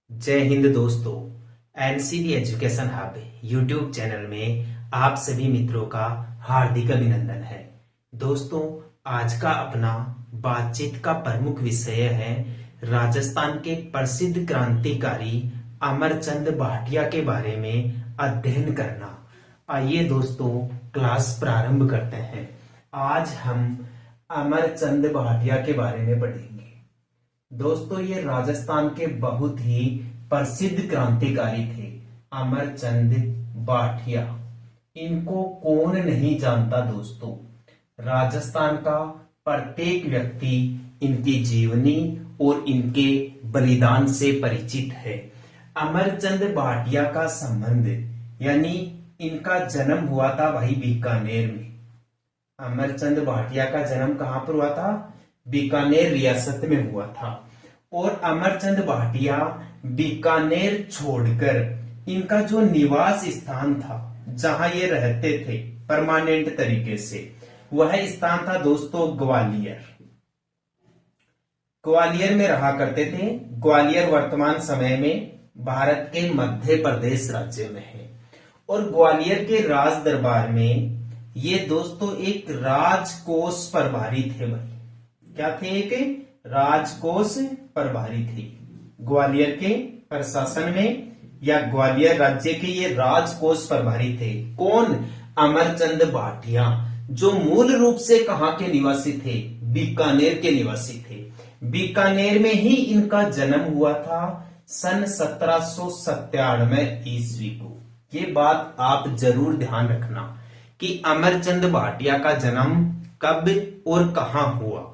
जय हिंद दोस्तों। NCD education hub YouTube channel में आप सभी मित्रों का हार्दिक अभिनंदन है। दोस्तों, आज का अपना बातचीत का प्रमुख विषय है राजस्थान के प्रसिद्ध क्रांतिकारी अमरचंद भाटिया के बारे में अध्ययन करना। आइए दोस्तों, क्लास प्रारंभ करते हैं। आज हम अमरचंद भाटिया के बारे में पढ़ेंगे। दोस्तों, ये राजस्थान के बहुत ही प्रसिद्ध क्रांतिकारी थे, अमरचंद भाटिया। इनको कौन नहीं जानता दोस्तों। राजस्थान का प्रत्येक व्यक्ति इनकी जीवनी और इनके बलिदान से परिचित है। अमरचंद भाटिया का संबंध यानी इनका जन्म हुआ था भाई बीकानेर में। अमरचंद भाटिया का जन्म कहां पर हुआ था? बीकानेर रियासत में हुआ था। और अमरचंद भाटिया बीकानेर छोड़कर इनका जो निवास स्थान था, जहां ये रहते थे परमानेंट तरीके से, वह स्थान था दोस्तों ग्वालियर। ग्वालियर में रहा करते थे। ग्वालियर वर्तमान समय में भारत के मध्य प्रदेश राज्य में है। और ग्वालियर के राज दरबार में ये दोस्तों एक राजकोष प्रभारी थे भाई। क्या थे? एक राजकोष प्रभारी थे। ग्वालियर के प्रशासन में या ग्वालियर राज्य के ये राजकोष प्रभारी थे। कौन? अमरचंद भाटिया, जो मूल रूप से कहां के निवासी थे? बीकानेर के निवासी थे। बीकानेर में ही इनका जन्म हुआ था सन 1797 ईस्वी को। ये बात आप जरूर ध्यान रखना कि अमरचंद भाटिया का जन्म कब और कहां हुआ।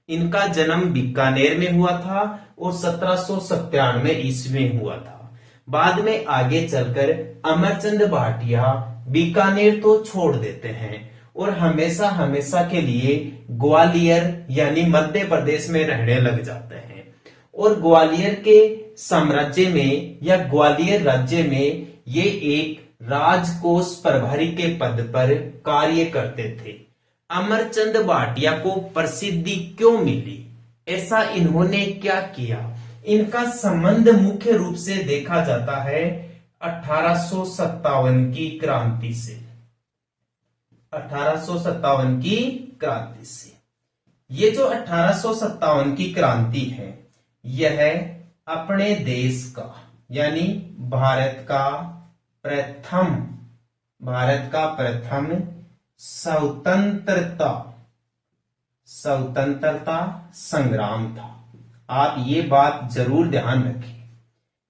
इनका जन्म बीकानेर में हुआ था और 1797 ईस्वी में हुआ था। बाद में आगे चलकर अमरचंद भाटिया बीकानेर तो छोड़ देते हैं और हमेशा हमेशा के लिए ग्वालियर यानी मध्य प्रदेश में रहने लग जाते हैं। और ग्वालियर के साम्राज्य में या ग्वालियर राज्य में ये एक राजकोष प्रभारी के पद पर कार्य करते थे। अमरचंद भाटिया को प्रसिद्धि क्यों मिली? ऐसा इन्होंने क्या किया? इनका संबंध मुख्य रूप से देखा जाता है 1857 की क्रांति से। 1857 की क्रांति से। ये जो 1857 की क्रांति है, यह अपने देश का यानी भारत का प्रथम स्वतंत्रता संग्राम था। आप ये बात जरूर ध्यान रखें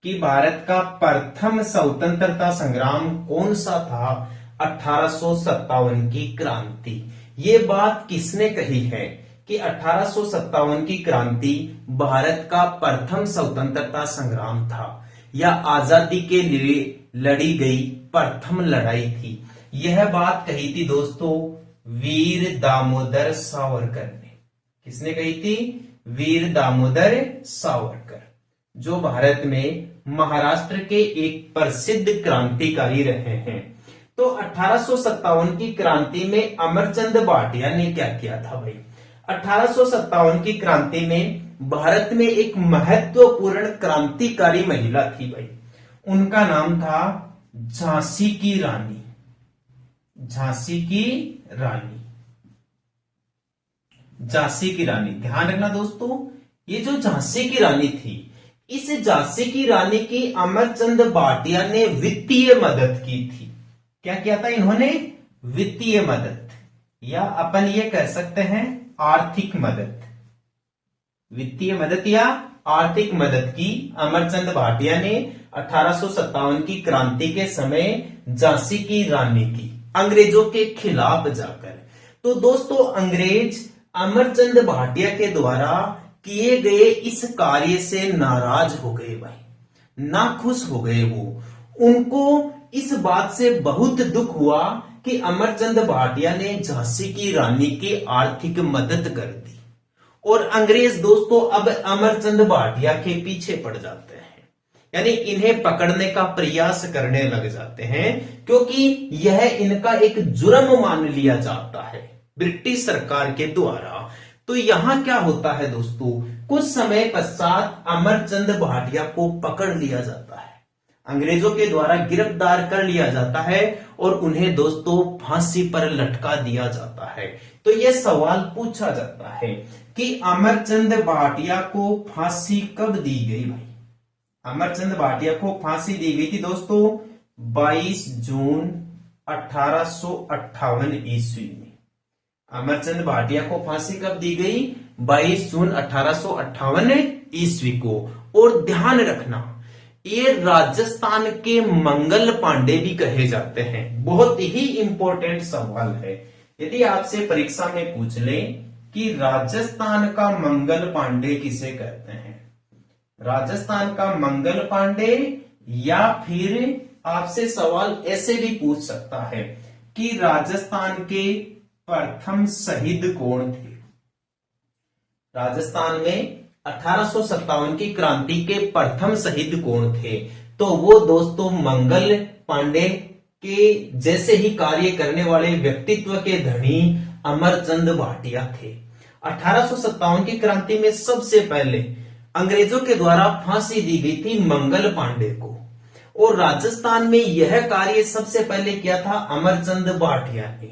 कि भारत का प्रथम स्वतंत्रता संग्राम कौन सा था? 1857 की क्रांति। ये बात किसने कही है कि 1857 की क्रांति भारत का प्रथम स्वतंत्रता संग्राम था या आजादी के लिए लड़ी गई प्रथम लड़ाई थी? यह बात कही थी दोस्तों वीर दामोदर सावरकर ने। किसने कही थी? वीर दामोदर सावरकर, जो भारत में महाराष्ट्र के एक प्रसिद्ध क्रांतिकारी रहे हैं। तो 1857 की क्रांति में अमरचंद भाटिया ने क्या किया था भाई? 1857 की क्रांति में भारत में एक महत्वपूर्ण क्रांतिकारी महिला थी भाई। उनका नाम था झांसी की रानी। झांसी की रानी। झांसी की रानी, ध्यान रखना दोस्तों, ये जो झांसी की रानी थी, इस झांसी की रानी की अमरचंद भाटिया ने वित्तीय मदद की थी। क्या किया था इन्होंने? वित्तीय मदद, या अपन ये कह सकते हैं आर्थिक मदद। वित्तीय मदद या आर्थिक मदद की अमरचंद भाटिया ने 1857 की क्रांति के समय झांसी की रानी की, अंग्रेजों के खिलाफ जाकर। तो दोस्तों, अंग्रेज अमरचंद भाटिया के द्वारा किए गए इस कार्य से नाराज हो गए भाई, नाखुश हो गए। उनको इस बात से बहुत दुख हुआ कि अमरचंद भाटिया ने झांसी की रानी की आर्थिक मदद कर दी। और अंग्रेज दोस्तों अब अमरचंद भाटिया के पीछे पड़ जाते हैं, यानी इन्हें पकड़ने का प्रयास करने लग जाते हैं, क्योंकि यह इनका एक जुर्म मान लिया जाता है ब्रिटिश सरकार के द्वारा। तो यहां क्या होता है दोस्तों, कुछ समय पश्चात अमरचंद भाटिया को पकड़ लिया जाता है, अंग्रेजों के द्वारा गिरफ्तार कर लिया जाता है और उन्हें दोस्तों फांसी पर लटका दिया जाता है। तो यह सवाल पूछा जाता है कि अमरचंद भाटिया को फांसी कब दी गई भाई? अमरचंद भाटिया को फांसी दी गई थी दोस्तों 22 जून 1858 ईस्वी में। अमरचंद भाटिया को फांसी कब दी गई? 22 जून 1858 ईस्वी को। और ध्यान रखना, ये राजस्थान के मंगल पांडे भी कहे जाते हैं। बहुत ही इंपॉर्टेंट सवाल है। यदि आपसे परीक्षा में पूछ ले कि राजस्थान का मंगल पांडे किसे कहते हैं, राजस्थान का मंगल पांडे, या फिर आपसे सवाल ऐसे भी पूछ सकता है कि राजस्थान के प्रथम शहीद कौन थे? राजस्थान में 1857 की क्रांति के प्रथम शहीद कौन थे? तो वो दोस्तों मंगल पांडे के जैसे ही कार्य करने वाले व्यक्तित्व के धनी अमरचंद भाटिया थे। 1857 की क्रांति में सबसे पहले अंग्रेजों के द्वारा फांसी दी गई थी मंगल पांडे को, और राजस्थान में यह कार्य सबसे पहले किया था अमरचंद भाटिया ने।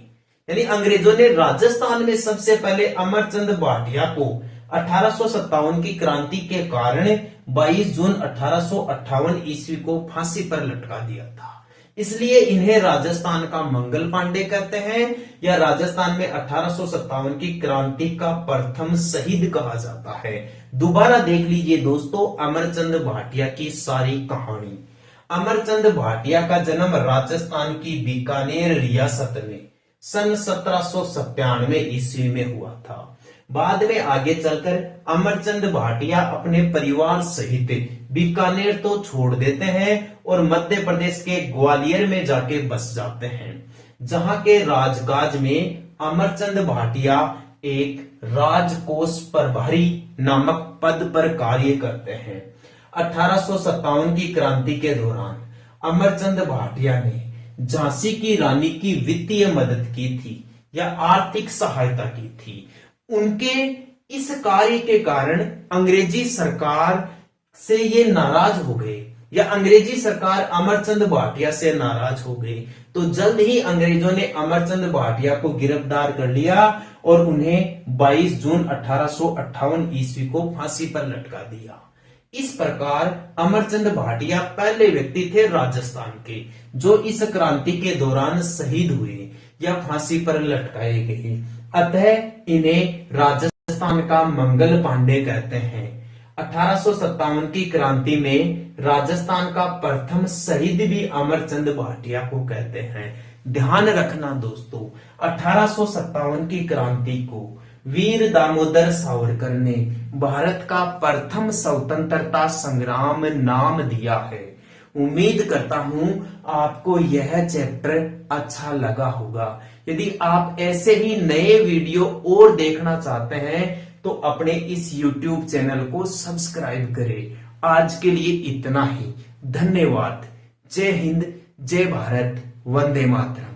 यानी अंग्रेजों ने राजस्थान में सबसे पहले अमरचंद भाटिया को 1857 की क्रांति के कारण 22 जून 1858 ईस्वी को फांसी पर लटका दिया था। इसलिए इन्हें राजस्थान का मंगल पांडे कहते हैं, या राजस्थान में 1857 की क्रांति का प्रथम शहीद कहा जाता है। दोबारा देख लीजिए दोस्तों अमरचंद भाटिया की सारी कहानी। अमरचंद भाटिया का जन्म राजस्थान की बीकानेर रियासत में सन 1797 ईस्वी में हुआ था। बाद में आगे चलकर अमरचंद भाटिया अपने परिवार सहित बीकानेर तो छोड़ देते हैं और मध्य प्रदेश के ग्वालियर में जाके बस जाते हैं, जहां के राजकाज में अमरचंद भाटिया एक राजकोष प्रभारी नामक पद पर कार्य करते हैं। 1857 की क्रांति के दौरान अमरचंद भाटिया ने झांसी की रानी की वित्तीय मदद की थी या आर्थिक सहायता की थी। उनके इस कार्य के कारण अंग्रेजी सरकार से ये नाराज हो गए, या अंग्रेजी सरकार अमरचंद भाटिया से नाराज हो गई। तो जल्द ही अंग्रेजों ने अमरचंद भाटिया को गिरफ्तार कर लिया और उन्हें 22 जून 1858 ईस्वी को फांसी पर लटका दिया। इस प्रकार अमरचंद भाटिया पहले व्यक्ति थे राजस्थान के जो इस क्रांति के दौरान शहीद हुए या फांसी पर लटकाए गए। अतः इन्हें राजस्थान का मंगल पांडे कहते हैं। 1857 की क्रांति में राजस्थान का प्रथम शहीद भी अमरचंद भाटिया को कहते हैं। ध्यान रखना दोस्तों, 1857 की क्रांति को वीर दामोदर सावरकर ने भारत का प्रथम स्वतंत्रता संग्राम नाम दिया है। उम्मीद करता हूं आपको यह चैप्टर अच्छा लगा होगा। यदि आप ऐसे ही नए वीडियो और देखना चाहते हैं तो अपने इस YouTube चैनल को सब्सक्राइब करें। आज के लिए इतना ही। धन्यवाद। जय हिंद, जय भारत, वंदे मातरम।